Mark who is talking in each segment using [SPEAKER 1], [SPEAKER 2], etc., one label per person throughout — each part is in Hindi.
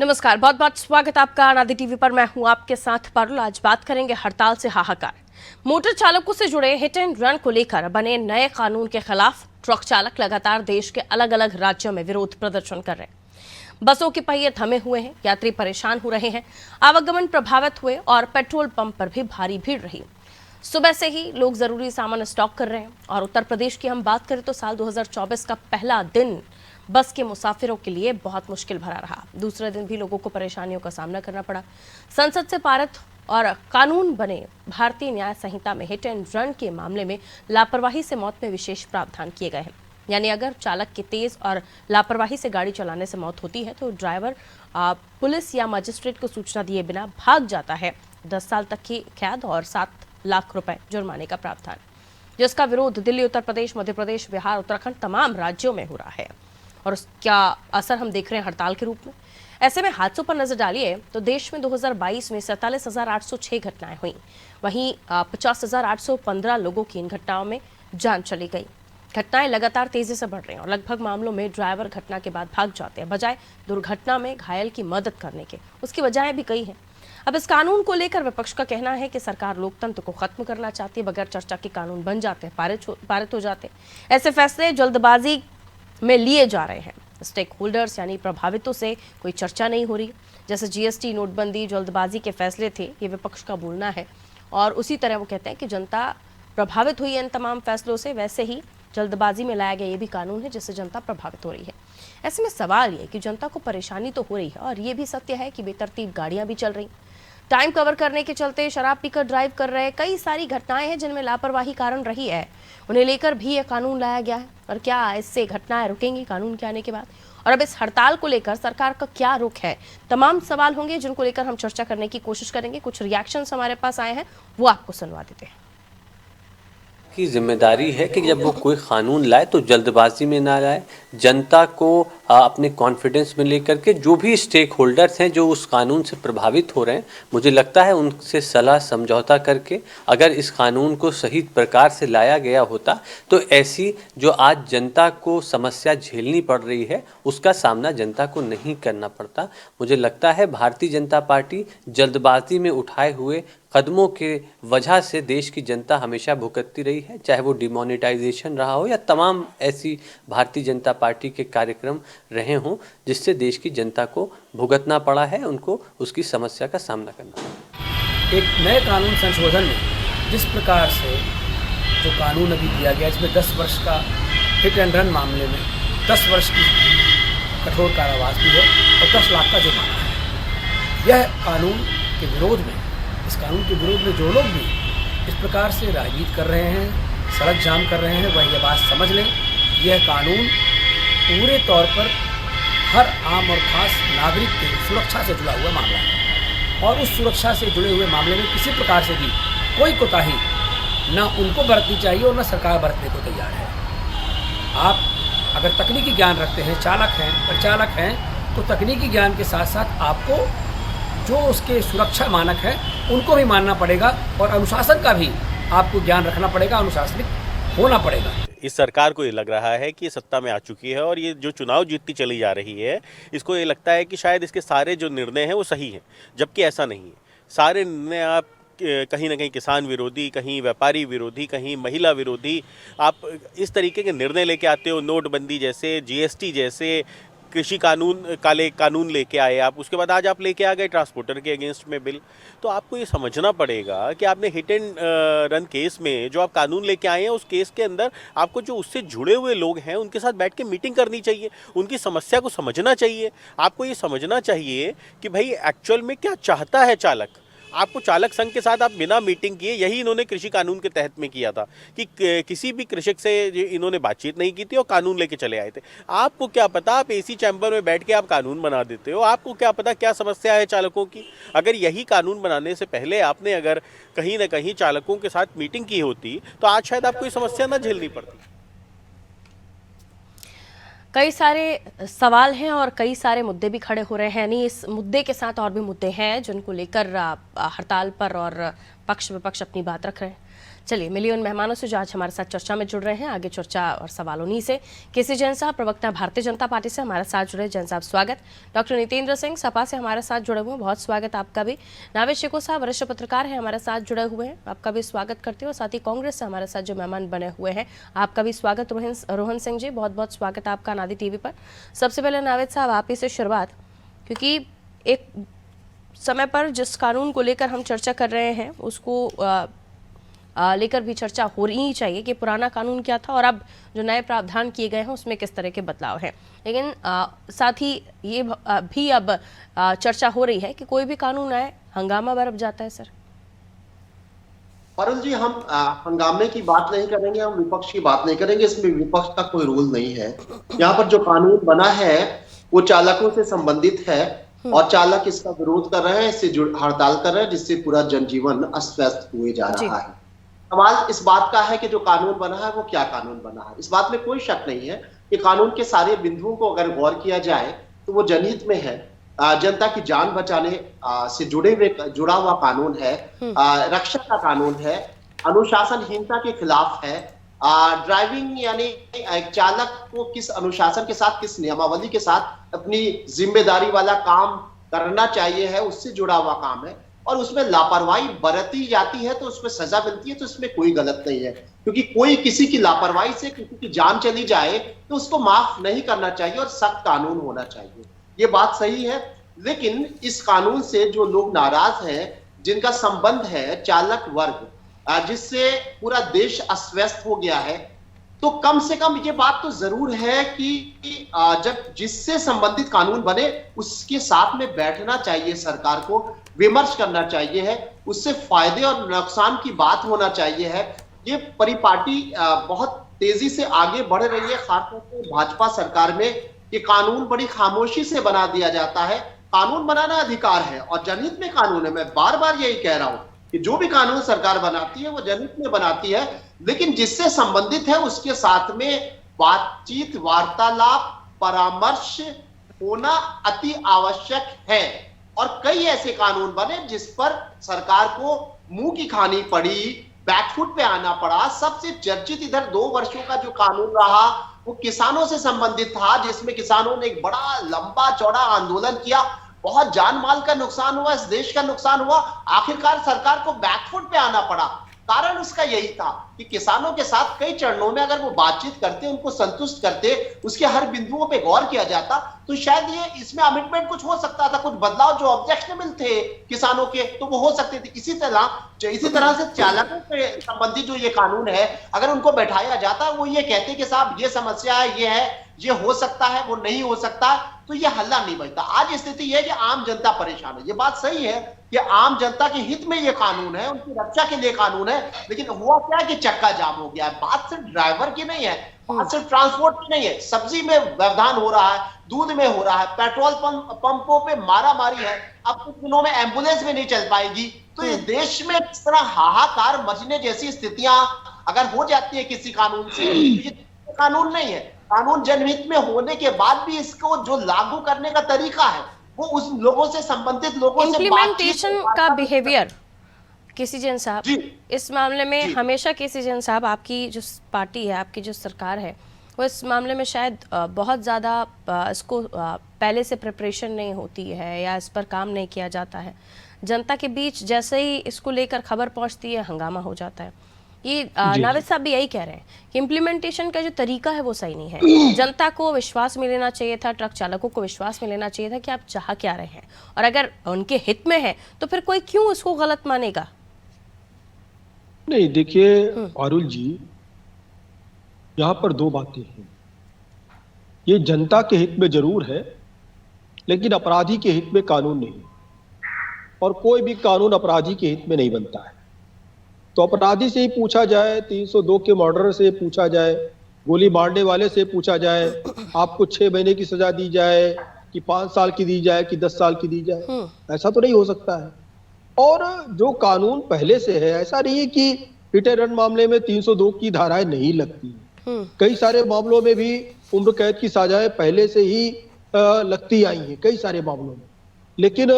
[SPEAKER 1] नमस्कार, बहुत बहुत स्वागत आपका आनादि टीवी पर। मैं हूं आपके साथ पारुल। आज बात करेंगे हड़ताल से हाहाकार। मोटर चालकों से जुड़े हिट एंड रन को लेकर बने नए कानून के खिलाफ ट्रक चालक लगातार देश के अलग अलग राज्यों में विरोध प्रदर्शन कर रहे हैं। बसों के पहिए थमे हुए हैं, यात्री परेशान हो रहे हैं, आवागमन प्रभावित हुए और पेट्रोल पंप पर भी भारी भीड़ रही। सुबह से ही लोग जरूरी सामान स्टॉक कर रहे हैं। और उत्तर प्रदेश की हम बात करें तो साल 2024 का पहला दिन बस के मुसाफिरों के लिए बहुत मुश्किल भरा रहा। दूसरे दिन भी लोगों को परेशानियों का सामना करना पड़ा। संसद से पारित और कानून बने भारतीय न्याय संहिता में हिट एंड रन के मामले में लापरवाही से मौत में विशेष प्रावधान किए गए हैं। यानी अगर चालक की तेज और लापरवाही से गाड़ी चलाने से मौत होती है तो ड्राइवर पुलिस या मजिस्ट्रेट को सूचना दिए बिना भाग जाता है 10 साल तक की कैद और 7 लाख रुपए जुर्माने का प्रावधान, जिसका विरोध दिल्ली, उत्तर प्रदेश, मध्य प्रदेश, बिहार, उत्तराखंड तमाम राज्यों में हो रहा है। और उसका असर हम देख रहे हैं हड़ताल के रूप में। ऐसे में हादसों पर नजर डालिए तो देश में 2022 में 47,806 घटनाएं हुई। वहीं 50,815 लोगों की इन घटनाओं में जान चली गई। घटनाएं लगातार तेजी से बढ़ रही हैं और लगभग मामलों में ड्राइवर घटना के बाद भाग जाते हैं बजाय दुर्घटना में घायल की मदद करने के। उसकी वजहें भी कई हैं। अब इस कानून को लेकर विपक्ष का कहना है कि सरकार लोकतंत्र को खत्म करना चाहती है। बगैर चर्चा के कानून बन जाते हैं, पारित हो जाते हैं। ऐसे फैसले जल्दबाजी में लिए जा रहे हैं। स्टेक होल्डर्स यानी प्रभावितों से कोई चर्चा नहीं हो रही। जैसे जीएसटी, नोटबंदी जल्दबाजी के फैसले थे, ये विपक्ष का बोलना है। और उसी तरह वो कहते हैं कि जनता प्रभावित हुई है इन तमाम फैसलों से, वैसे ही जल्दबाजी में लाया गया ये भी कानून है जिससे जनता प्रभावित हो रही है। ऐसे में सवाल ये कि जनता को परेशानी तो हो रही है और ये भी सत्य है कि बेतरतीब गाड़ियां भी चल रही। टाइम कवर करने के चलते शराब पीकर ड्राइव कर रहे कई सारी घटनाएं हैं जिनमें लापरवाही कारण रही है। उन्हें लेकर भी ये कानून लाया गया है। और क्या इससे घटनाएं रुकेंगी कानून के आने के बाद? और अब इस हड़ताल को लेकर सरकार का क्या रुख है? तमाम सवाल होंगे जिनको लेकर हम चर्चा करने की कोशिश करेंगे। कुछ रिएक्शंस हमारे पास आए हैं, वो आपको सुनवा देते हैं।
[SPEAKER 2] की जिम्मेदारी है कि जब वो कोई कानून लाए तो जल्दबाजी में ना लाए, जनता को अपने कॉन्फिडेंस में लेकर के जो भी स्टेक होल्डर्स हैं जो उस कानून से प्रभावित हो रहे हैं, मुझे लगता है उनसे सलाह समझौता करके अगर इस कानून को सही प्रकार से लाया गया होता तो ऐसी जो आज जनता को समस्या झेलनी पड़ रही है उसका सामना जनता को नहीं करना पड़ता। मुझे लगता है भारतीय जनता पार्टी जल्दबाजी में उठाए हुए कदमों के वजह से देश की जनता हमेशा भुगतती रही है, चाहे वो डिमोनेटाइजेशन रहा हो या तमाम ऐसी भारतीय जनता पार्टी के कार्यक्रम रहे हों जिससे देश की जनता को भुगतना पड़ा है, उनको उसकी समस्या का सामना करना पड़ा।
[SPEAKER 3] एक नए कानून संशोधन में जिस प्रकार से जो कानून अभी दिया गया, इसमें 10 वर्ष का हिट एंड रन मामले में 10 वर्ष की कठोर कारावास भी है और 10 लाख का जुर्माना है। यह कानून के विरोध में, इस कानून के विरोध में जो लोग भी इस प्रकार से राजनीति कर रहे हैं, सड़क जाम कर रहे हैं, वह यह बात समझ लें, यह कानून पूरे तौर पर हर आम और खास नागरिक की सुरक्षा से जुड़ा हुआ मामला है। और उस सुरक्षा से जुड़े हुए मामले में किसी प्रकार से भी कोई कोताही ना उनको बरतनी चाहिए और ना सरकार बरतने को तैयार है। आप अगर तकनीकी ज्ञान रखते हैं, चालक हैं, परिचालक हैं, तो तकनीकी ज्ञान के साथ साथ आपको जो उसके सुरक्षा मानक हैं उनको भी मानना पड़ेगा और अनुशासन का भी आपको ज्ञान रखना पड़ेगा, अनुशासनिक होना पड़ेगा।
[SPEAKER 4] इस सरकार को ये लग रहा है कि ये सत्ता में आ चुकी है और ये जो चुनाव जीतती चली जा रही है, इसको ये लगता है कि शायद इसके सारे जो निर्णय हैं वो सही हैं, जबकि ऐसा नहीं है। सारे निर्णय आप कहीं ना कहीं किसान विरोधी, कहीं व्यापारी विरोधी, कहीं महिला विरोधी, आप इस तरीके के निर्णय लेके आते हो। नोटबंदी जैसे, जीएसटी जैसे, कृषि कानून, काले कानून लेके आए आप, उसके बाद आज आप लेके आ गए ट्रांसपोर्टर के अगेंस्ट में बिल। तो आपको ये समझना पड़ेगा कि आपने हिट एंड रन केस में जो आप कानून लेके आए हैं, उस केस के अंदर आपको जो उससे जुड़े हुए लोग हैं उनके साथ बैठ के मीटिंग करनी चाहिए, उनकी समस्या को समझना चाहिए। आपको ये समझना चाहिए कि भाई एक्चुअल में क्या चाहता है चालक। आपको चालक संघ के साथ आप बिना मीटिंग किए, यही इन्होंने कृषि कानून के तहत में किया था कि किसी भी कृषक से इन्होंने बातचीत नहीं की थी और कानून लेके चले आए थे। आपको क्या पता, आप एसी चैम्बर में बैठ के आप कानून बना देते हो। आपको क्या पता क्या समस्या है चालकों की। अगर यही कानून बनाने से पहले आपने अगर कहीं ना कहीं चालकों के साथ मीटिंग की होती तो आज शायद आपको ये समस्या ना झेलनी पड़ती।
[SPEAKER 1] कई सारे सवाल हैं और कई सारे मुद्दे भी खड़े हो रहे हैं। यानी इस मुद्दे के साथ और भी मुद्दे हैं जिनको लेकर हड़ताल पर और पक्ष विपक्ष अपनी बात रख रहे हैं। चलिए मिलिए उन मेहमानों से जो आज हमारे साथ चर्चा में जुड़ रहे हैं। आगे चर्चा और सवाल उन्हीं से। केसी जैन साहब प्रवक्ता भारतीय जनता पार्टी से हमारे साथ जुड़े। जैन साहब स्वागत। डॉक्टर नितेंद्र सिंह सपा से हमारे साथ जुड़े हुए हैं, बहुत स्वागत आपका भी। नावेद शिको साहब वरिष्ठ पत्रकार हैं, हमारे साथ जुड़े हुए हैं, आपका भी स्वागत करते हैं। और साथ ही कांग्रेस से हमारे साथ जो मेहमान बने हुए हैं, आपका भी स्वागत। रोहन सिंह जी, बहुत बहुत स्वागत आपका नादी टीवी पर। सबसे पहले नावेद साहब आप ही से शुरुआत, क्योंकि एक समय पर जिस कानून को लेकर हम चर्चा कर रहे हैं उसको लेकर भी चर्चा हो रही चाहिए कि पुराना कानून क्या था और अब जो नए प्रावधान किए गए हैं उसमें किस तरह के बदलाव हैं। लेकिन साथ ही ये भी अब चर्चा हो रही है कि कोई भी कानून आए हंगामा बरप जाता है। सर
[SPEAKER 5] पारुल जी, हम हंगामे की बात नहीं करेंगे, हम विपक्ष की बात नहीं करेंगे। इसमें विपक्ष का कोई रोल नहीं है। यहाँ पर जो कानून बना है वो चालकों से संबंधित है और चालक इसका विरोध कर रहे हैं, इससे हड़ताल कर रहे हैं, जिससे पूरा जनजीवन अस्त व्यस्त हुए जा रहा है। सवाल इस बात का है कि जो कानून बना है वो क्या कानून बना है। इस बात में कोई शक नहीं है कि कानून के सारे बिंदुओं को अगर गौर किया जाए तो वो जनहित में है, जनता की जान बचाने से जुड़ा हुआ कानून है, रक्षा का कानून है, अनुशासनहीनता के खिलाफ है, ड्राइविंग यानी एक चालक को किस अनुशासन के साथ, किस नियमावली के साथ अपनी जिम्मेदारी वाला काम करना चाहिए है, उससे जुड़ा हुआ काम है। और उसमें लापरवाही बरती जाती है तो उसमें सजा मिलती है, तो इसमें कोई गलत नहीं है। क्योंकि कोई किसी की लापरवाही से किसी की जान चली जाए तो उसको माफ नहीं करना चाहिए और सख्त कानून होना चाहिए, ये बात सही है। लेकिन इस कानून से जो लोग नाराज हैं, जिनका संबंध है चालक वर्ग, जिससे पूरा देश अस्त व्यस्त हो गया है, तो कम से कम ये बात तो जरूर है कि जब जिससे संबंधित कानून बने उसके साथ में बैठना चाहिए, सरकार को विमर्श करना चाहिए है, उससे फायदे और नुकसान की बात होना चाहिए है। ये परिपाटी बहुत तेजी से आगे बढ़ रही है, खासतौर से भाजपा सरकार में। ये कानून बड़ी खामोशी से बना दिया जाता है। कानून बनाना अधिकार है और जनहित में कानून है। मैं बार बार यही कह रहा हूं कि जो भी कानून सरकार बनाती है वो जनहित में बनाती है, लेकिन जिससे संबंधित है उसके साथ में बातचीत, वार्तालाप, परामर्श होना अति आवश्यक है। और कई ऐसे कानून बने जिस पर सरकार को मुंह की खानी पड़ी, बैकफुट पे आना पड़ा। सबसे चर्चित इधर 2 वर्षों का जो कानून रहा वो किसानों से संबंधित था, जिसमें किसानों ने एक बड़ा लंबा चौड़ा आंदोलन किया, बहुत जान माल का नुकसान हुआ, इस देश का नुकसान हुआ। आखिरकार सरकार को बैकफुट पे आना पड़ा। कारण उसका यही था कि किसानों के साथ कई चरणों में अगर वो बातचीत करते, उनको संतुष्ट करते, उसके हर बिंदुओं पे गौर किया जाता, तो शायद ये इसमें अमिटमेंट कुछ हो सकता था, कुछ बदलाव जो ऑब्जेक्शनेबल थे किसानों के तो वो हो सकते थे। इसी तरह से चालकों से संबंधित जो ये कानून है, अगर उनको बैठाया जाता, वो ये कहते कि साहब ये समस्या है, ये है, ये हो सकता है, वो नहीं हो सकता, तो ये हल्ला नहीं बचता। आज स्थिति यह है कि आम जनता परेशान है। ये बात सही है कि आम जनता के हित में ये कानून है, उनकी रक्षा के लिए कानून है, लेकिन हुआ क्या कि चक्का जाम हो गया है। बात सिर्फ ड्राइवर की नहीं है, बात सिर्फ ट्रांसपोर्ट की नहीं है। सब्जी में व्यवधान हो रहा है, दूध में हो रहा है, पेट्रोल पंपों पे मारामारी है। अब कुछ दिनों में एम्बुलेंस में नहीं चल पाएगी। तो इस देश में इस तरह हाहाकार मचने जैसी स्थितियां अगर हो जाती है किसी कानून से, ये कानून नहीं है। कानून जनहित में होने के बाद भी इसको जो लागू करने का तरीका है वो उस लोगों से संबंधित लोगों से
[SPEAKER 1] इम्प्लीमेंटेशन का बिहेवियर। केसी जैन साहब, इस मामले में हमेशा केसी जैन साहब, आपकी जो पार्टी है, आपकी जो सरकार है, वो इस मामले में शायद बहुत ज़्यादा इसको पहले से प्रिपरेशन नहीं होती है या इस पर काम नहीं किया जाता है। जनता के बीच जैसे ही इसको लेकर खबर पहुंचती है हंगामा हो जाता है। ये नावेद साहब भी यही कह रहे हैं कि इम्प्लीमेंटेशन का जो तरीका है वो सही नहीं है। जनता को विश्वास में लेना चाहिए था, ट्रक चालकों को विश्वास में लेना चाहिए था कि आप चाह क्या रहे हैं, और अगर उनके हित में है तो फिर कोई क्यों उसको गलत मानेगा।
[SPEAKER 6] नहीं, देखिए पारुल जी, यहाँ पर 2 बातें हैं। ये जनता के हित में जरूर है, लेकिन अपराधी के हित में कानून नहीं, और कोई भी कानून अपराधी के हित में नहीं बनता है। तो अपराधी से ही पूछा जाए, 302 के मर्डर से पूछा जाए, गोली मारने वाले से पूछा जाए, आपको 6 महीने की सजा दी जाए कि 5 साल की दी जाए कि 10 साल की दी जाए, ऐसा तो नहीं हो सकता है। और जो कानून पहले से है, ऐसा नहीं है कि हिट एंड रन मामले में 302 की धाराएं नहीं लगती। कई सारे मामलों में भी उम्र कैद की सजाएं पहले से ही लगती आई हैं, कई सारे मामलों में। लेकिन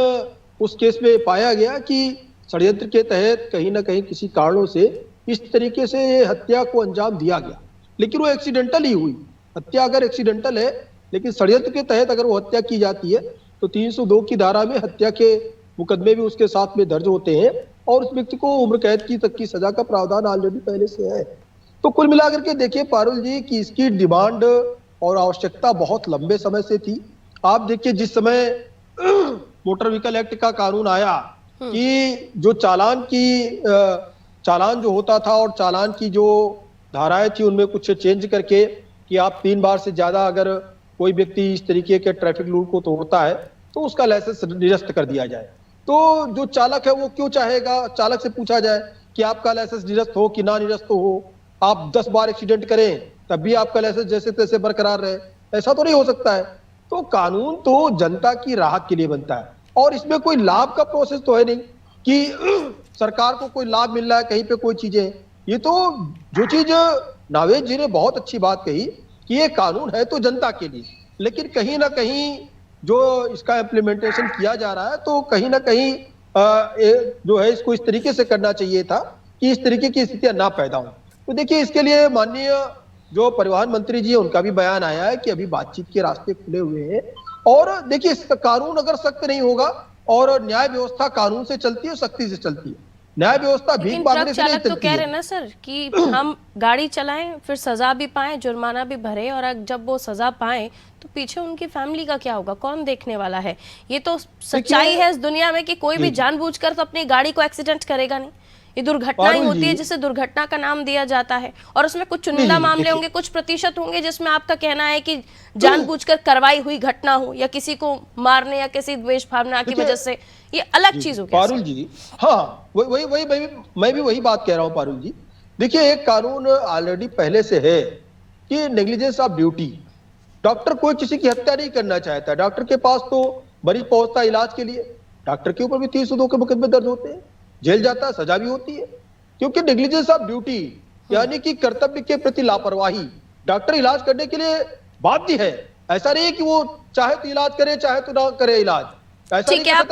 [SPEAKER 6] उस केस में पाया गया कि षड्यंत्र के तहत कहीं ना कहीं किसी कारणों से इस तरीके से ये हत्या को अंजाम दिया गया, लेकिन वो एक्सीडेंटल ही हुई। हत्या अगर एक्सीडेंटल है, लेकिन षड्यंत्र के तहत अगर वो हत्या की जाती है तो 302 की धारा में हत्या के मुकदमे भी उसके साथ में दर्ज होते हैं और उस व्यक्ति को उम्र कैद की तक की सजा का प्रावधान ऑलरेडी पहले से है। तो कुल मिलाकर के देखिए पारुल जी कि इसकी डिमांड और आवश्यकता बहुत लंबे समय से थी। आप देखिए जिस समय मोटर व्हीकल एक्ट का कानून आया कि जो चालान जो होता था और चालान की जो धाराएं थी उनमें कुछ चेंज करके कि आप 3 बार से ज्यादा अगर कोई व्यक्ति इस तरीके के ट्रैफिक रूल को तोड़ता है तो उसका लाइसेंस निरस्त कर दिया जाए। तो जो चालक है वो क्यों चाहेगा, चालक से पूछा जाए कि आपका लाइसेंस निरस्त हो कि ना निरस्त हो, आप 10 बार एक्सीडेंट करें तब भी आपका लाइसेंस जैसे तैसे बरकरार रहे, ऐसा तो नहीं हो सकता है। तो कानून तो जनता की राहत के लिए बनता है और इसमें कोई लाभ का प्रोसेस तो है नहीं कि सरकार को कोई लाभ मिल रहा है कहीं पे कोई चीजें। ये तो जो चीज नावेद जी ने बहुत अच्छी बात कही कि ये कानून है तो जनता के लिए, लेकिन कहीं ना कहीं जो इसका इम्प्लीमेंटेशन किया जा रहा है तो कहीं ना कहीं जो है इसको इस तरीके से करना चाहिए था कि इस तरीके की स्थितियां ना पैदा हो। तो देखिए इसके लिए माननीय जो परिवहन मंत्री जी है उनका भी बयान आया है कि अभी बातचीत के रास्ते खुले हुए हैं और देखिए कानून अगर सख्त नहीं होगा और न्याय व्यवस्था कानून से चलती है, सख्ती से चलती है, न्याय व्यवस्था भीख
[SPEAKER 1] लेकिन
[SPEAKER 6] मांगने
[SPEAKER 1] ट्रक
[SPEAKER 6] से नहीं
[SPEAKER 1] चालक तो
[SPEAKER 6] चलती
[SPEAKER 1] कह रहे
[SPEAKER 6] है।
[SPEAKER 1] हैं ना सर कि हम गाड़ी चलाएं फिर सजा भी पाएं, जुर्माना भी भरे और जब वो सजा पाएं तो पीछे उनकी फैमिली का क्या होगा, कौन देखने वाला है। ये तो सच्चाई है इस दुनिया में कि कोई भी जानबूझकर तो अपनी गाड़ी को एक्सीडेंट करेगा नहीं। ये दुर्घटना ही होती है जिसे दुर्घटना का नाम दिया जाता है और उसमें कुछ चुनिंदा मामले होंगे, कुछ प्रतिशत होंगे जिसमें आपका कहना है कि जानबूझकर करवाई हुई घटना हो या किसी को मारने या किसी द्वेष भावना की वजह से, ये अलग चीज होगी।
[SPEAKER 6] पारुल जी हाँ वही मैं भी वही बात कह रहा हूँ पारुल जी। देखिए एक कानून ऑलरेडी पहले से है कि नेग्लिजेंस ऑफ ड्यूटी, डॉक्टर कोई किसी की हत्या नहीं करना चाहता, डॉक्टर के पास तो मरीज पहुंचता है इलाज के लिए, डॉक्टर के ऊपर भी 302 के मुकदमे दर्ज होते हैं, जेल जाता है, सजा भी होती है, क्योंकि नेग्लिजेंस ऑफ ड्यूटी यानी कि कर्तव्य के प्रति लापरवाही। डॉक्टर इलाज करने के लिए बाध्य है, ऐसा नहीं है कि वो चाहे तो इलाज करे चाहे तो ना करे इलाज।
[SPEAKER 1] ठीक है, अब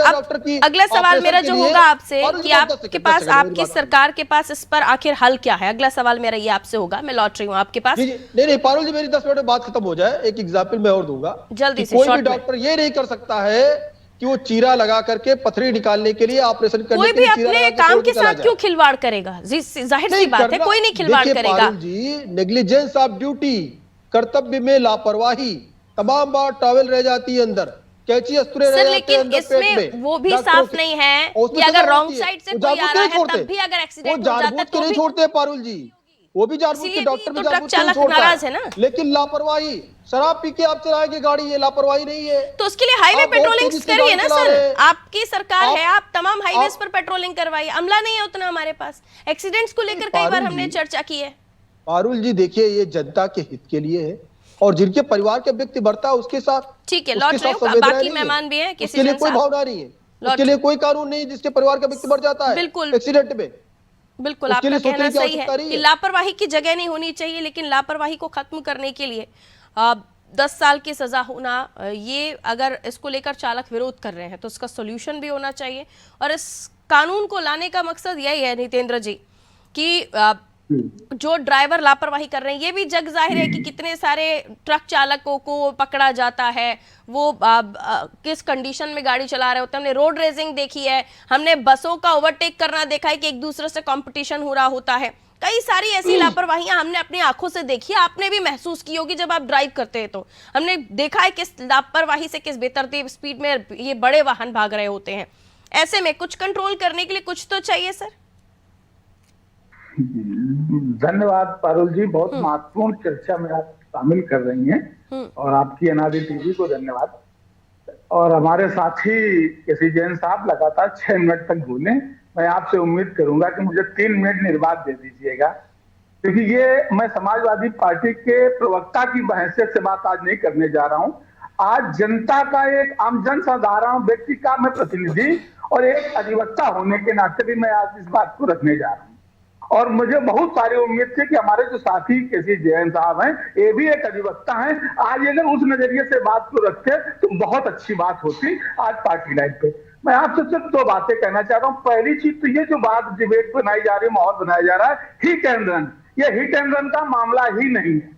[SPEAKER 1] अगला सवाल मेरा जो होगा आपसे कि आपके पास, आपकी सरकार के पास इस पर आखिर हल क्या है, अगला सवाल मेरा ये आपसे होगा। मैं लौट रही हूँ आपके पास।
[SPEAKER 6] नहीं पारुल जी मेरी 10 मिनट में बात खत्म हो जाए, एक एग्जाम्पल मैं और दूंगा
[SPEAKER 1] जल्दी से।
[SPEAKER 6] कोई भी डॉक्टर ये नहीं कर सकता है कि वो चीरा लगा करके पथरी निकालने के लिए ऑपरेशन करने
[SPEAKER 1] कोई
[SPEAKER 6] के लिए
[SPEAKER 1] भी अपने काम के साथ क्यों खिलवाड़ करेगा, जाहिर सी बात है कोई नहीं खिलवाड़ करेगा
[SPEAKER 6] जी। नेग्लिजेंस ऑफ ड्यूटी, कर्तव्य में लापरवाही, तमाम बार टॉवेल रह जाती है अंदर, कैंची अस्तुरे रह जाते हैं अंदर पेट में,
[SPEAKER 1] वो भी साफ नहीं है कि अगर रॉन्ग साइड से कोई आ रहा है तब भी अगर एक्सीडेंट हो जाता है तो
[SPEAKER 6] नहीं छोड़ते पारुल जी, वो भी जानबूझ के डॉक्टर भी
[SPEAKER 1] ट्रक चालक नाराज है ना।
[SPEAKER 6] लेकिन लापरवाही, शराब पी के आप चलाएंगे गाड़ी, ये लापरवाही नहीं है।
[SPEAKER 1] तो उसके लिए हाईवे पेट्रोलिंग करिए ना सर, आपकी सरकार है, आप तमाम हाईवेज पर पेट्रोलिंग करवाइए। अमला नहीं है उतना हमारे पास, एक्सीडेंट्स को लेकर कई बार हमने चर्चा की है।
[SPEAKER 6] पारुल जी देखिए ये जनता के हित के लिए है और जिनके परिवार के व्यक्ति बढ़ता है उसके साथ,
[SPEAKER 1] ठीक है, लौट रहे हो, बाकी मेहमान भी हैं,
[SPEAKER 6] किसी के लिए कोई भावना नहीं है, उसके लिए कोई कानून नहीं जिसके परिवार का व्यक्ति बढ़ जाता है
[SPEAKER 1] बिल्कुल
[SPEAKER 6] एक्सीडेंट में।
[SPEAKER 1] बिल्कुल आपका कहना सही है कि लापरवाही की जगह नहीं होनी चाहिए, लेकिन लापरवाही को खत्म करने के लिए 10 साल की सजा होना, ये अगर इसको लेकर चालक विरोध कर रहे हैं तो इसका सोल्यूशन भी होना चाहिए। और इस कानून को लाने का मकसद यही है नितेंद्र जी कि जो ड्राइवर लापरवाही कर रहे हैं, ये भी जग जाहिर है कि कितने सारे ट्रक चालकों को पकड़ा जाता है, वो किस कंडीशन में गाड़ी चला रहे होते हैं। हमने रोड रेसिंग देखी है, हमने बसों का ओवरटेक करना देखा है कि एक दूसरे से कंपटीशन हो रहा होता है। कई सारी ऐसी लापरवाहियां हमने अपनी आंखों से देखी है, आपने भी महसूस की होगी जब आप ड्राइव करते हैं तो हमने देखा है किस लापरवाही से, किस बेतरतीब स्पीड में ये बड़े वाहन भाग रहे होते हैं। ऐसे में कुछ कंट्रोल करने के लिए कुछ तो चाहिए सर।
[SPEAKER 7] धन्यवाद पारुल जी, बहुत महत्वपूर्ण चर्चा में आप शामिल कर रही हैं और आपकी अनादि टीवी को धन्यवाद। और हमारे साथी केसी जैन साहब लगातार 6 मिनट तक बोले, मैं आपसे उम्मीद करूंगा कि मुझे 3 मिनट निर्बाध दे दीजिएगा, क्योंकि ये मैं समाजवादी पार्टी के प्रवक्ता की हैसियत से बात आज नहीं करने जा रहा हूं। आज जनता का, एक आम जन साधारण व्यक्ति का मैं प्रतिनिधि और एक अधिवक्ता होने के नाते भी मैं आज इस बात को रखने जा रहा हूं। और मुझे बहुत सारी उम्मीद थी कि हमारे जो साथी केसी जैन साहब हैं, ये भी एक अधिवक्ता हैं, आज अगर उस नजरिए से बात को रखते तो बहुत अच्छी बात होती आज पार्टी लाइन पे। मैं आपसे सिर्फ दो बातें कहना चाहता हूं। पहली चीज तो ये जो बात डिबेट बनाई जा रही है, माहौल बनाया जा रहा है हिट एंड रन, ये हिट एंड रन का मामला ही नहीं है।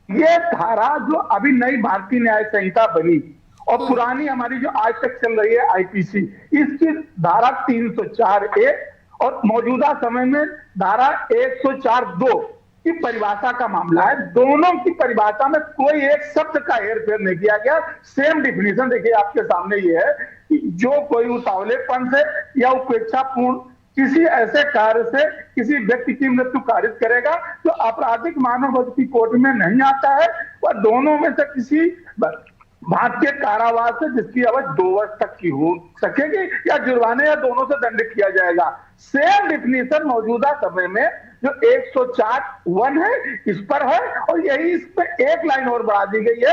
[SPEAKER 7] ये धारा जो अभी नई भारतीय न्याय संहिता बनी और पुरानी हमारी जो आज तक चल रही है आईपीसी, इसकी धारा 304(a) और मौजूदा समय में धारा 104(2) की परिभाषा का मामला है। दोनों की परिभाषा में कोई एक शब्द का हेरफेर नहीं किया गया। सेम डिफिनीशन देखिए आपके सामने ये है कि जो कोई उतावलेपन से या उपेक्षापूर्ण किसी ऐसे कार्य से किसी व्यक्ति की मृत्यु कारित करेगा जो आपराधिक मानव वध की कोटि में नहीं आता है, वह दोनों में से किसी भारतीय कारावास से जिसकी अवधि 2 वर्ष तक की हो सकेगी या जुर्माने या दोनों से दंडित किया जाएगा। सेम डिफिनीशन मौजूदा समय में जो 104(1) है इस पर है, और यही इस पर एक लाइन और बढ़ा दी गई है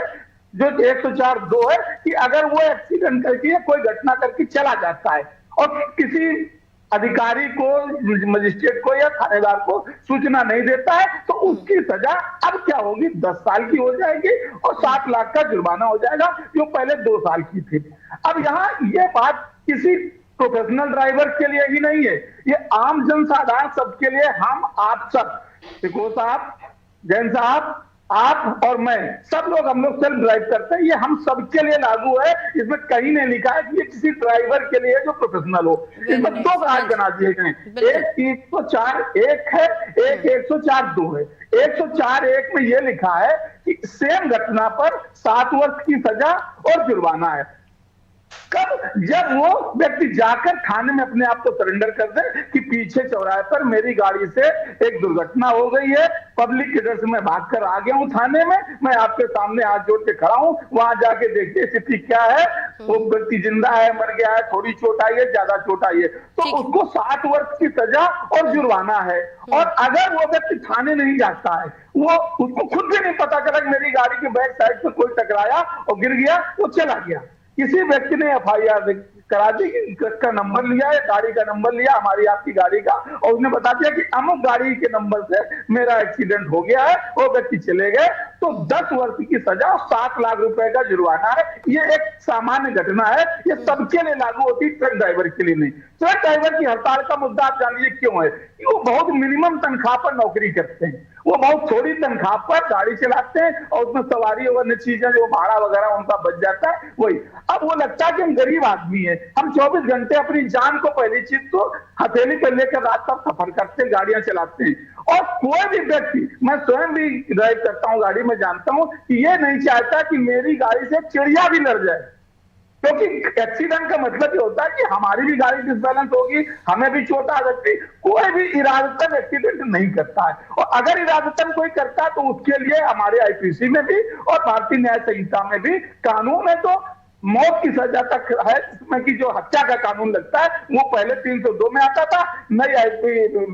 [SPEAKER 7] जो 104(2) है कि अगर वो एक्सीडेंट करके या कोई घटना करके चला जाता है और किसी अधिकारी को, मजिस्ट्रेट को या थानेदार को सूचना नहीं देता है तो उसकी सजा अब क्या होगी, 10 साल की हो जाएगी और 7 लाख का जुर्माना हो जाएगा, जो पहले 2 साल की थी। अब यहाँ ये बात किसी प्रोफेशनल ड्राइवर के लिए ही नहीं है, ये आम जनसाधारण सबके लिए, हम आप सब, देखो साहब, जैन साहब, आप और मैं, सब लोग, हम लोग सेल्फ ड्राइव करते हैं, ये हम सबके लिए लागू है। इसमें कहीं नहीं लिखा है कि ये किसी ड्राइवर के लिए जो प्रोफेशनल हो। इसमें 2 ब्रांच बना दिए गए, एक 104(1) है, एक 104(2) है। 104(1) में ये लिखा है कि सेम घटना पर 7 वर्ष की सजा और जुर्माना है। कब, जब वो व्यक्ति जाकर थाने में अपने आप को सरेंडर कर दे कि पीछे चौराहे पर मेरी गाड़ी से एक दुर्घटना हो गई है, पब्लिक की तरफ से मैं भागकर आ गया हूं थाने में, मैं आपके सामने हाथ जोड़ के खड़ा हूं, वहां जाके देखिए स्थिति क्या है, वो व्यक्ति जिंदा है, मर गया है, थोड़ी चोट आई है, ज्यादा चोट आई है, तो उसको 7 वर्ष की सजा और जुर्माना है। और अगर वो व्यक्ति थाने नहीं जाता है, वो उसको खुद भी नहीं पता चला कि मेरी गाड़ी के बैक साइड से कोई टकराया और गिर गया, वो चला गया, किसी व्यक्ति ने FIR करा दी, का नंबर लिया है, गाड़ी का नंबर लिया, हमारी आपकी गाड़ी का, और उसने बता दिया कि अमुक गाड़ी के नंबर से मेरा एक्सीडेंट हो गया है, वो व्यक्ति चले गए, तो 10 वर्ष की सजा और 7 लाख रुपए का जुर्माना है। ये एक सामान्य घटना है, ये सबके लिए लागू होती है, ट्रक ड्राइवर के लिए नहीं। ट्रक ड्राइवर की हड़ताल का मुद्दा आप जान लीजिए क्यों है कि वो बहुत मिनिमम तनख्वाह पर नौकरी करते हैं, वो बहुत थोड़ी तनख्वाह पर गाड़ी चलाते हैं और उसमें सवारी और अन्य चीजें जो भाड़ा वगैरह उनका बच जाता है वही। अब वो लगता है कि हम गरीब आदमी हैं, हम 24 घंटे अपनी जान को पहली चीज तो हथेली पर लेकर रात तक सफर करते हैं, गाड़ियां चलाते हैं, और कोई भी व्यक्ति, मैं स्वयं भी ड्राइव करता हूं गाड़ी में, जानता हूं कि ये नहीं चाहता कि मेरी गाड़ी से चिड़िया भी लड़ जाए, क्योंकि एक्सीडेंट का मतलब ये होता है कि हमारी भी गाड़ी डिसबैलेंस होगी, हमें भी चोट आ सकती। कोई भी इरादतन एक्सीडेंट नहीं करता है, और अगर इरादतन कोई करता है तो उसके लिए हमारे आईपीसी में भी और भारतीय न्याय संहिता में भी कानून है, तो मौत की सजा तक है, इसमें कि जो हत्या का कानून लगता है वो पहले 302 में आता था, नई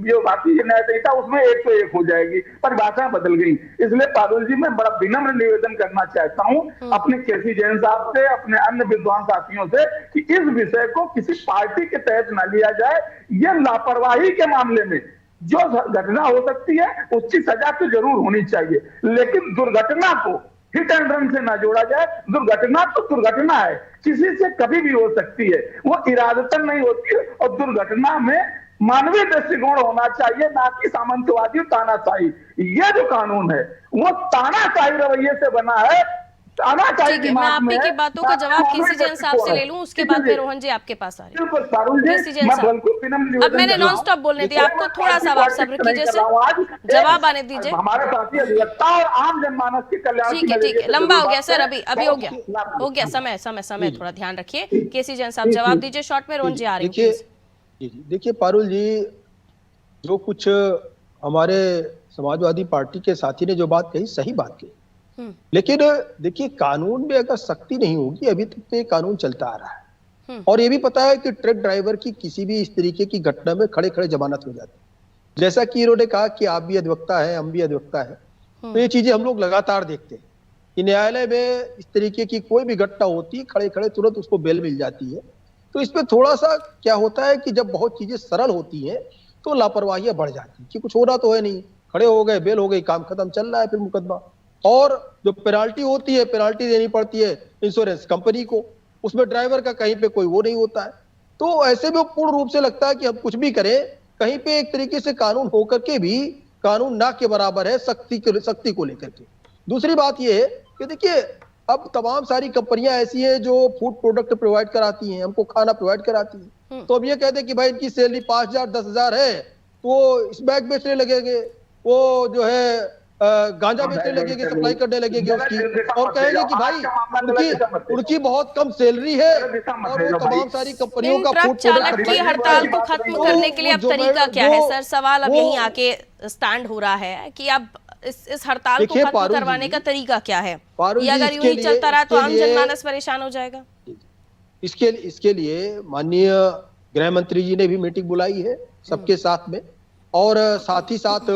[SPEAKER 7] जो भारतीय न्याय संहिता उसमें 101 हो जाएगी, परिभाषाएं बदल गई। इसलिए पारुल जी, मैं बड़ा विनम्र निवेदन करना चाहता हूं अपने केसी जैन साहब से, अपने अन्य विद्वान साथियों से, कि इस विषय को किसी पार्टी के तहत न लिया जाए। यह लापरवाही के मामले में जो घटना हो सकती है उसकी सजा तो जरूर होनी चाहिए, लेकिन दुर्घटना को हिट एंड रन से ना जोड़ा जाए। दुर्घटना तो दुर्घटना है, किसी से कभी भी हो सकती है, वो इरादतन नहीं होती है, और दुर्घटना में मानवीय दृष्टिकोण होना चाहिए, ना कि सामंतवादी तानाशाही। ये जो कानून है वो तानाशाही रवैये से बना है।
[SPEAKER 1] ठीक है, मैं आपकी की बातों का जवाब केसी जैन साहब से ले लूं, उसके बाद में रोहन जी आपके पास आ रही हूं। केसी जैन साहब, अब मैंने नॉन स्टॉप बोलने दिया आपको, थोड़ा सा आप सब्र कीजिए, जवाब आने दीजिए।
[SPEAKER 7] हमारे साथी अधिवक्ता और आम जनमानस के कल्याण,
[SPEAKER 1] ठीक है, लंबा हो गया सर, अभी हो गया समय, थोड़ा ध्यान रखिए। केसी जैन साहब जवाब दीजिए शॉर्ट में, रोहन जी आ रही है।
[SPEAKER 6] देखिए पारुल जी, जो कुछ हमारे समाजवादी पार्टी के साथी ने जो बात कही, सही बात कही, लेकिन देखिए कानून में अगर सख्ती नहीं होगी, अभी तक तो ये कानून चलता आ रहा है, और ये भी पता है कि ट्रक ड्राइवर की किसी भी इस तरीके की घटना में खड़े खड़े जमानत हो जाती है। जैसा कि इन्होंने कहा कि आप भी अधिवक्ता है, हम भी अधिवक्ता है, तो ये चीजें हम लोग लगातार देखते हैं कि न्यायालय में इस तरीके की कोई भी घटना होती है, खड़े खड़े तुरंत उसको बेल मिल जाती है। तो इसमें थोड़ा सा क्या होता है कि जब बहुत चीजें सरल होती हैं तो लापरवाहियां बढ़ जाती है कि कुछ हो रहा तो है नहीं, खड़े हो गए, बेल हो गई, काम खत्म, चल रहा है फिर मुकदमा। और जो पेनाल्टी होती है, पेनाल्टी देनी पड़ती है इंश्योरेंस कंपनी को, उसमें ड्राइवर का कहीं पे कोई वो नहीं होता है। तो ऐसे में पूर्ण रूप से लगता है कि हम कुछ भी करें, कहीं पे एक तरीके से कानून होकर के भी कानून ना के बराबर है सख्ती को लेकर के। दूसरी बात ये है कि देखिए अब तमाम सारी कंपनियां ऐसी हैं जो फूड प्रोडक्ट प्रोवाइड कराती हैं, हमको खाना प्रोवाइड कराती हैं। तो अब ये कहते हैं कि भाई इनकी सैलरी 5,000 10,000 है तो वो स्मैक बेचने लगेंगे, वो जो है गांजा बेचने लगेंगे, सप्लाई करने लगेंगे उसकी, और कहेंगे कि भाई उनकी बहुत कम सैलरी है और वो तमाम सारी कंपनियों का
[SPEAKER 1] ट्रक
[SPEAKER 6] फूड
[SPEAKER 1] चालक की हड़ताल को खत्म करने के लिए अब तरीका क्या है सर? सवाल अब यहीं आके स्टैंड हो रहा है कि अब इस हड़ताल को खत्म करवाने का तरीका क्या है? ये अगर यूं ही चलता रहा तो आम जनमानस परेशान हो जाएगा।
[SPEAKER 6] इसके लिए माननीय गृह मंत्री जी ने भी मीटिंग बुलाई है सबके साथ में, और साथ ही साथ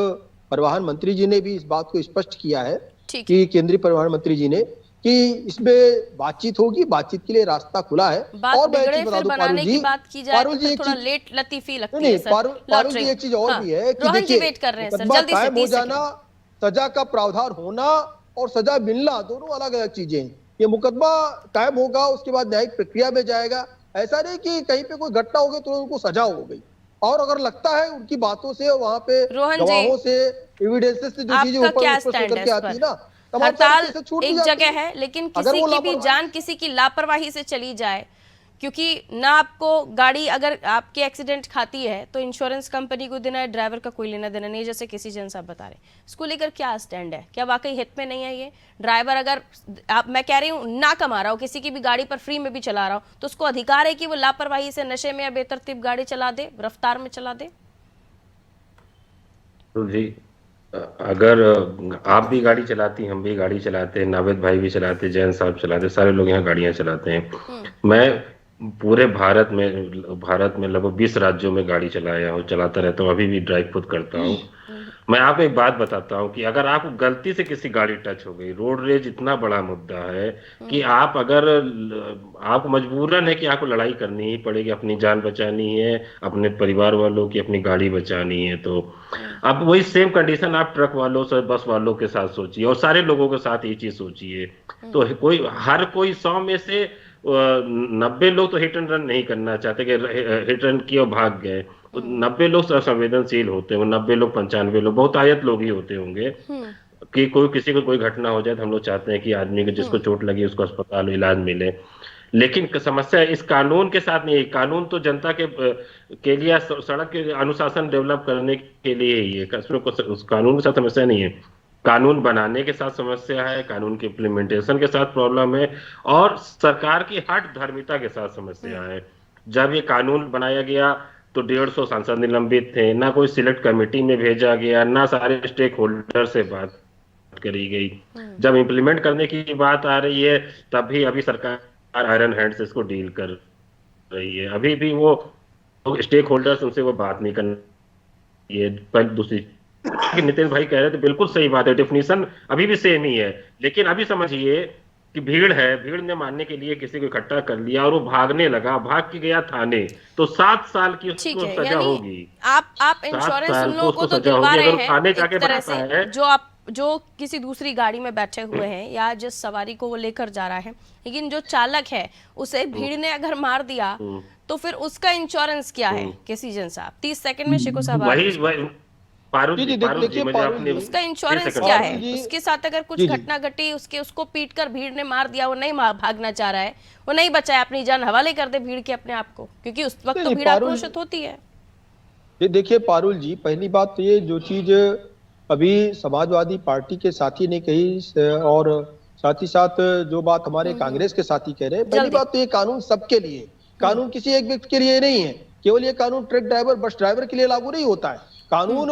[SPEAKER 6] परिवहन मंत्री जी ने भी इस बात को स्पष्ट किया है कि केंद्रीय परिवहन मंत्री जी ने कि इसमें बातचीत होगी, बातचीत के लिए रास्ता खुला है। और मैं एक चीज बता दूं पारुल जी,
[SPEAKER 1] थोड़ा लेट लतीफी लगती है सर।
[SPEAKER 6] पारुल जी एक चीज और भी है कि देखिए
[SPEAKER 1] वेट कर रहे हैं सर, जल्दी से 30
[SPEAKER 6] सेकंड। सजा का प्रावधान होना और सजा मिलना दोनों अलग अलग चीजें हैं। ये मुकदमा कायम होगा, उसके बाद न्यायिक प्रक्रिया में जाएगा। ऐसा नहीं कि कहीं पे कोई घटना हो गई तो उनको सजा हो गई, और अगर लगता है उनकी बातों से, वहां पे गवाहों से, एविडेंसेस से जो चीजें ऊपर करके आती है ना,
[SPEAKER 1] हड़ताल एक जगह है, लेकिन किसी की भी जान किसी की लापरवाही से चली जाए, क्योंकि ना आपको गाड़ी अगर आपकी एक्सीडेंट खाती है तो इंश्योरेंस कंपनी को देना है, ड्राइवर का कोई लेना देना नहीं, जैसे किसी जन साहब बता रहे हैं। इसको लेकर क्या स्टैंड है? क्या वाकई हित में नहीं है ये? ड्राइवर अगर मैं कह रही हूँ ना कमा रहा हो, किसी की भी गाड़ी पर फ्री में भी चला रहा हो, तो उसको अधिकार है कि वो लापरवाही से, नशे में या बेतरतीब गाड़ी चला दे, रफ्तार में चला दे।
[SPEAKER 8] तो जी अगर आप भी गाड़ी चलाती, हम भी गाड़ी चलाते हैं, नावेद भाई भी चलाते, जैन साहब चलाते, सारे लोग यहाँ गाड़ियां चलाते हैं। मैं पूरे भारत में लगभग 20 राज्यों में गाड़ी चलाया हूँ, चलाता रहता हूँ, अभी भी ड्राइव खुद करता हूँ। मैं आपको एक बात बताता हूँ कि अगर आपको गलती से किसी गाड़ी टच हो गई, रोड रेज इतना बड़ा मुद्दा है कि आप मजबूरन है कि आपको लड़ाई करनी ही पड़ेगी, अपनी जान बचानी है, अपने परिवार वालों की अपनी गाड़ी बचानी है। तो अब वही सेम कंडीशन आप ट्रक वालों से, बस वालों के साथ सोचिए, और सारे लोगों के साथ ये चीज सोचिए। तो हर कोई 100 में से 90 लोग तो हिट एंड रन नहीं करना चाहते कि हिट रन किया और भाग गए। तो 90 लोग संवेदनशील होते हैं, 90 लोग 95 लोग बहुत आयत लोग ही होते होंगे कि किसी को कोई घटना हो जाए तो हम लोग चाहते हैं कि आदमी को जिसको चोट लगी उसको अस्पताल में इलाज मिले। लेकिन समस्या इस कानून के साथ नहीं है। कानून तो जनता के लिए, सड़क के अनुशासन डेवलप करने के लिए ही है, उस कानून के साथ समस्या नहीं है। कानून बनाने के साथ समस्या है, कानून के इम्प्लीमेंटेशन के साथ प्रॉब्लम है, और सरकार की हट धर्मिता के साथ समस्या है। जब ये कानून बनाया गया तो 150 सांसद निलंबित थे, ना कोई सिलेक्ट कमेटी में भेजा गया, ना सारे स्टेक होल्डर से बात करी गई। जब इम्प्लीमेंट करने की बात आ रही है तब भी अभी सरकार आयरन हैंड से इसको डील कर रही है। अभी भी वो स्टेक होल्डर्स उनसे वो बात नहीं करनी। ये दूसरी नितिन भाई कह रहे थे, बिल्कुल सही बात है, डेफिनेशन अभी भी सेम ही है। लेकिन अभी समझिए कि भीड़ है, भीड़ ने मानने के लिए किसी को इकट्ठा कर लिया और वो भागने लगा, भाग के गया थाने, तो 7 साल की उसको सजा होगी।
[SPEAKER 1] आप इंश्योरेंस उन लोगों को तो दिलवा रहे हैं एक तरह से, जो किसी दूसरी गाड़ी में बैठे हुए हैं या जिस सवारी को वो लेकर जा रहा है, लेकिन जो चालक है उसे भीड़ ने अगर मार दिया तो फिर उसका इंश्योरेंस क्या है? किसी जन साहब 30 सेकंड में शिको साहब उसका इंश्योरेंस क्या है? उसके साथ अगर कुछ घटना घटी, उसको पीट कर भीड़ ने मार दिया, वो नहीं भागना चाह रहा है, वो नहीं बचाया, अपनी जान हवाले कर दे भीड़ के अपने आप को, क्योंकि उस वक्त तो भीड़ आक्रोशित होती है।
[SPEAKER 6] ये देखिए पारुल जी, पहली बात तो ये जो चीज अभी समाजवादी पार्टी के साथी ने कही और साथ ही साथ जो बात हमारे कांग्रेस के साथी कह रहे हैं, पहली बात तो ये कानून सबके लिए, कानून किसी एक व्यक्ति के लिए नहीं है। केवल ये कानून ट्रक ड्राइवर, बस ड्राइवर के लिए लागू नहीं होता है। कानून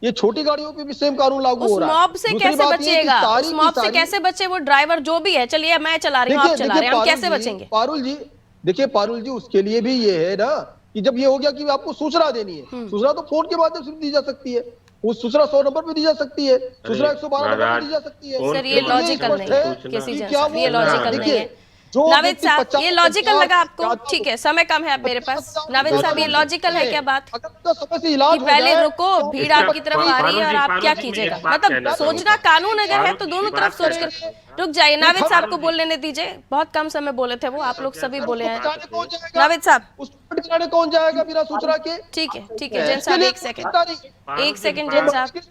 [SPEAKER 6] ये छोटी गाड़ियों पे भी सेम कानून लागू हो रहा है।
[SPEAKER 1] मॉब से कैसे बचेगा? उस मॉब से कैसे बचे वो ड्राइवर जो भी है? चलिए मैं चला रही हूँ, आप चला रहे हैं, हम कैसे बचेंगे?
[SPEAKER 6] पारुल जी देखिए, पारुल जी उसके लिए भी ये है ना कि जब ये हो गया कि आपको सूचना देनी है, सूचना तो फोन के माध्यम से दी जा सकती है, उस सूचना 100 नंबर पे दी जा सकती है, सूचना 112 नंबर पे दी जा सकती है।
[SPEAKER 1] सर ये लॉजिकल नहीं है, किसी जन ये लॉजिकल नहीं है।
[SPEAKER 6] जो
[SPEAKER 1] नावेद
[SPEAKER 6] व्यक्ति
[SPEAKER 1] साहब
[SPEAKER 6] 50
[SPEAKER 1] ये लॉजिकल
[SPEAKER 6] हजार
[SPEAKER 1] लगा आपको?
[SPEAKER 6] ज्यादा
[SPEAKER 1] ठीक है, समय कम है अब मेरे पास। नावेद साहब ये लॉजिकल है क्या बात
[SPEAKER 6] अगर तो समय से इलाज
[SPEAKER 1] कि
[SPEAKER 6] हो
[SPEAKER 1] पहले
[SPEAKER 6] जाए,
[SPEAKER 1] रुको,
[SPEAKER 6] तो
[SPEAKER 1] भीड़
[SPEAKER 8] इसका
[SPEAKER 1] आपकी तरफ आ रही है और आप क्या
[SPEAKER 8] पारुल जी, मैं
[SPEAKER 1] कीजिएगा?
[SPEAKER 8] एक बात
[SPEAKER 1] मतलब
[SPEAKER 8] कहना
[SPEAKER 1] सोचना
[SPEAKER 8] चाहूंगा।
[SPEAKER 1] कानून अगर है तो
[SPEAKER 8] पारुल
[SPEAKER 1] दोनों
[SPEAKER 8] जी,
[SPEAKER 1] तरफ
[SPEAKER 8] बात
[SPEAKER 1] सोच
[SPEAKER 8] कहना
[SPEAKER 1] कर
[SPEAKER 8] चाहूंगा।
[SPEAKER 1] रुक जाइए। नावेद साहब को
[SPEAKER 8] पारुल जी।
[SPEAKER 1] बोल लेने दीजिए, बहुत कम समय बोले थे वो, आप लोग सभी बोले हैं।
[SPEAKER 6] जाने कौन जाएगा?
[SPEAKER 1] नावेद साहब
[SPEAKER 6] उस पेट गिराने कौन जाएगा बिना सूचना के?
[SPEAKER 1] ठीक है जैन
[SPEAKER 6] इसके
[SPEAKER 1] साहब
[SPEAKER 6] लिए
[SPEAKER 1] एक सेकंड,
[SPEAKER 6] जिम्मेदारी
[SPEAKER 1] एक सेकंड जैन साहब।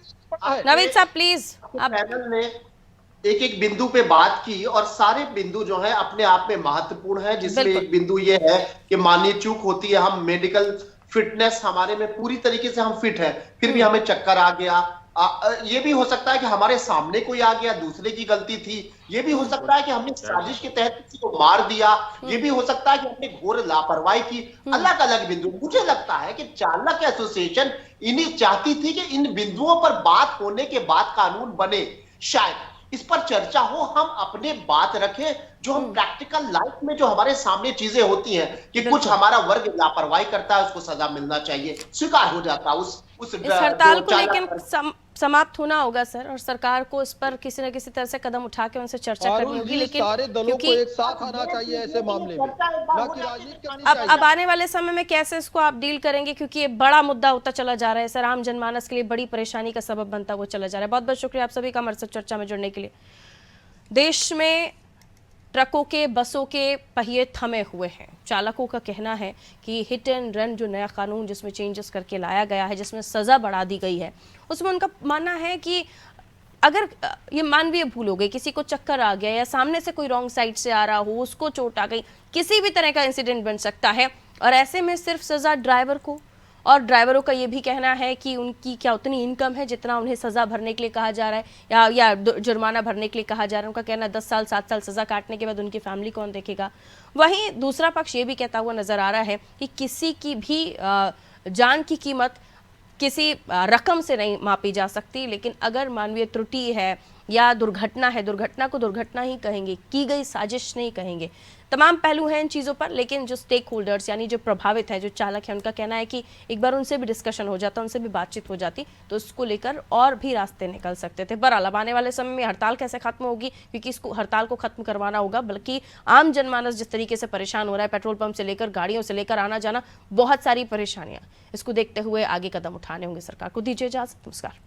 [SPEAKER 6] है।
[SPEAKER 1] नावेद साहब प्लीज आप
[SPEAKER 5] पैनल ने एक एक बिंदु पे बात की और सारे बिंदु जो है अपने आप में महत्वपूर्ण है, जिसमें
[SPEAKER 1] बिल्कुल।
[SPEAKER 5] एक बिंदु ये है कि माननीय चूक होती है, हम मेडिकल फिटनेस हमारे में पूरी तरीके से हम फिट है, फिर भी हमें चक्कर आ गया। ये भी हो सकता है कि हमारे सामने कोई आ गया, दूसरे की गलती थी। ये भी हो सकता है कि हमने साजिश के तहत किसी को मार दिया। ये भी हो सकता है कि हमने घोर लापरवाही की। अलग अलग बिंदु, मुझे लगता है कि चालक एसोसिएशन इन्हीं चाहती थी कि इन बिंदुओं पर बात होने के बाद कानून बने, शायद इस पर चर्चा हो, हम अपने बात रखें, जो हम प्रैक्टिकल लाइफ में जो हमारे सामने चीजें होती हैं कि कुछ हमारा वर्ग लापरवाही करता है, उसको सजा मिलना चाहिए, स्वीकार हो जाता है उस
[SPEAKER 1] इस हड़ताल
[SPEAKER 5] जो
[SPEAKER 1] को
[SPEAKER 5] चालक
[SPEAKER 1] लेकिन समाप्त होना होगा सर, और सरकार को इस पर किसी न किसी तरह से कदम उठा के उनसे चर्चा करनी
[SPEAKER 6] पारुल
[SPEAKER 1] होगी।
[SPEAKER 6] जी,
[SPEAKER 1] लेकिन
[SPEAKER 6] सारे दलों को
[SPEAKER 1] क्योंकि
[SPEAKER 6] एक साथ आना चाहिए ऐसे मामले में, ना कि राजनीति करनी
[SPEAKER 1] अब
[SPEAKER 6] चाहिए।
[SPEAKER 1] आने वाले समय में कैसे इसको आप डील करेंगे, क्योंकि ये बड़ा मुद्दा होता चला जा रहा है सर, आम जनमानस के लिए बड़ी परेशानी का सबब बनता हुआ चला जा रहा है। बहुत बहुत शुक्रिया आप सभी का हमारे साथ चर्चा में जुड़ने के लिए। देश में ट्रकों के, बसों के पहिए थमे हुए हैं। चालकों का कहना है कि हिट एंड रन जो नया कानून जिसमें चेंजेस करके लाया गया है, जिसमें सज़ा बढ़ा दी गई है, उसमें उनका मानना है कि अगर ये मानवीय भूल हो गई, किसी को चक्कर आ गया या सामने से कोई रॉन्ग साइड से आ रहा हो, उसको चोट आ गई, किसी भी तरह का इंसिडेंट बन सकता है, और ऐसे में सिर्फ सज़ा ड्राइवर को, और ड्राइवरों का ये भी कहना है कि उनकी क्या उतनी इनकम है जितना उन्हें सज़ा भरने के लिए कहा जा रहा है या जुर्माना भरने के लिए कहा जा रहा है। उनका कहना है 10 साल 7 साल सज़ा काटने के बाद उनकी फैमिली कौन देखेगा। वहीं दूसरा पक्ष ये भी कहता हुआ नज़र आ रहा है कि किसी की भी जान की कीमत किसी रकम से नहीं मापी जा सकती, लेकिन अगर मानवीय त्रुटि है या दुर्घटना है, दुर्घटना को दुर्घटना ही कहेंगे, की गई साजिश नहीं कहेंगे। तमाम पहलू हैं इन चीज़ों पर, लेकिन जो स्टेक होल्डर्स यानी जो प्रभावित है, जो चालक है, उनका कहना है कि एक बार उनसे भी डिस्कशन हो जाता, उनसे भी बातचीत हो जाती तो इसको लेकर और भी रास्ते निकल सकते थे। बहरहाल अब आने वाले समय में हड़ताल कैसे खत्म होगी, क्योंकि इसको हड़ताल को खत्म करवाना होगा, बल्कि आम जनमानस जिस तरीके से परेशान हो रहा है, पेट्रोल पंप से लेकर गाड़ियों से लेकर आना जाना, बहुत सारी परेशानियां, इसको देखते हुए आगे कदम उठाने होंगे सरकार को। दीजिए इजाजत, नमस्कार।